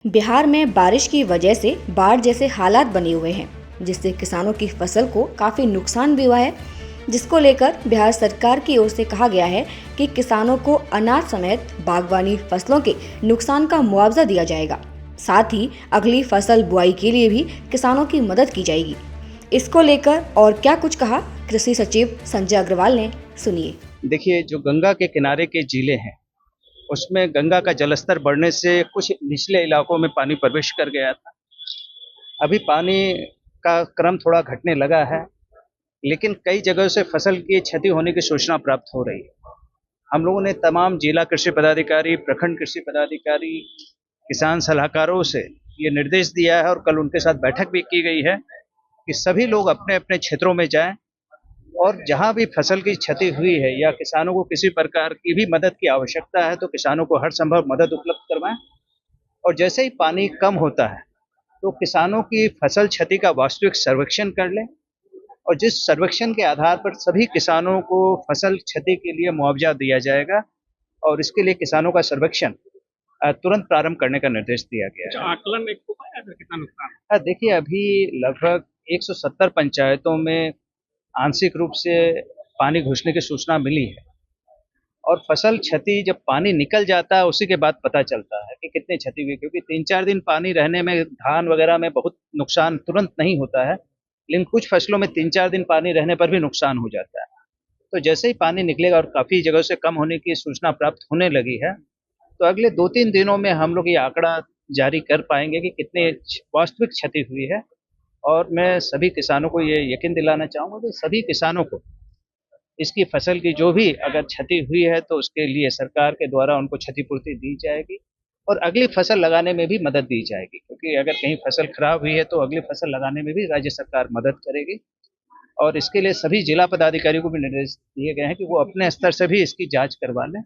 बिहार में बारिश की वजह से बाढ़ जैसे हालात बने हुए हैं, जिससे किसानों की फसल को काफी नुकसान भी हुआ है, जिसको लेकर बिहार सरकार की ओर से कहा गया है कि किसानों को अनाज समेत बागवानी फसलों के नुकसान का मुआवजा दिया जाएगा। साथ ही अगली फसल बुआई के लिए भी किसानों की मदद की जाएगी। इसको लेकर और क्या कुछ कहा कृषि सचिव संजय अग्रवाल ने, सुनिए। देखिए, जो गंगा के किनारे के जिले हैं उसमें गंगा का जलस्तर बढ़ने से कुछ निचले इलाकों में पानी प्रवेश कर गया था। अभी पानी का क्रम थोड़ा घटने लगा है, लेकिन कई जगहों से फसल की क्षति होने की सूचना प्राप्त हो रही है। हम लोगों ने तमाम जिला कृषि पदाधिकारी, प्रखंड कृषि पदाधिकारी, किसान सलाहकारों से ये निर्देश दिया है और कल उनके साथ बैठक भी की गई है कि सभी लोग अपने अपने क्षेत्रों में जाएं और जहां भी फसल की क्षति हुई है या किसानों को किसी प्रकार की भी मदद की आवश्यकता है तो किसानों को हर संभव मदद उपलब्ध करवाएं। और जैसे ही पानी कम होता है तो किसानों की फसल क्षति का वास्तविक सर्वेक्षण कर लें और जिस सर्वेक्षण के आधार पर सभी किसानों को फसल क्षति के लिए मुआवजा दिया जाएगा और इसके लिए किसानों का सर्वेक्षण तुरंत प्रारंभ करने का निर्देश दिया गया है। आकलन एक तो है कितना नुकसान? देखिए, अभी लगभग 170 पंचायतों में आंशिक रूप से पानी घुसने की सूचना मिली है और फसल क्षति जब पानी निकल जाता है उसी के बाद पता चलता है कि कितनी क्षति हुई, क्योंकि 3-4 दिन पानी रहने में धान वगैरह में बहुत नुकसान तुरंत नहीं होता है, लेकिन कुछ फसलों में 3-4 दिन पानी रहने पर भी नुकसान हो जाता है। तो जैसे ही पानी निकलेगा और काफ़ी जगह से कम होने की सूचना प्राप्त होने लगी है तो अगले 2-3 दिनों में हम लोग ये आंकड़ा जारी कर पाएंगे कि कितनी वास्तविक क्षति हुई है। और मैं सभी किसानों को ये यकीन दिलाना चाहूँगा कि सभी किसानों को इसकी फसल की जो भी अगर क्षति हुई है तो उसके लिए सरकार के द्वारा उनको क्षतिपूर्ति दी जाएगी और अगली फसल लगाने में भी मदद दी जाएगी, क्योंकि अगर कहीं फसल खराब हुई है तो अगली फसल लगाने में भी राज्य सरकार मदद करेगी। और इसके लिए सभी जिला पदाधिकारियों को भी निर्देश दिए गए हैं कि वो अपने स्तर से भी इसकी जाँच करवा लें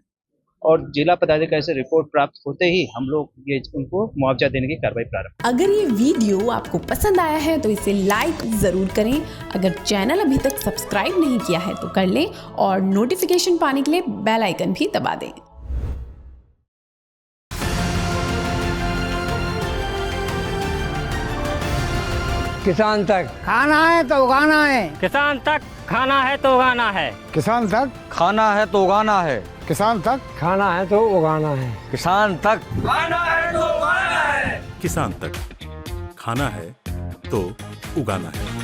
और जिला पदाधिकारी से रिपोर्ट प्राप्त होते ही हम लोग ये उनको मुआवजा देने की कार्रवाई प्रारंभ। अगर ये वीडियो आपको पसंद आया है तो इसे लाइक जरूर करें। अगर चैनल अभी तक सब्सक्राइब नहीं किया है तो कर लें और नोटिफिकेशन पाने के लिए बेल आइकन भी दबा दें। किसान तक खाना है तो उगाना है, किसान तक खाना है तो उगाना है, किसान तक खाना है तो उगाना है, किसान तक खाना है तो उगाना है, किसान तक खाना है तो उगाना है, किसान तक खाना है तो उगाना है।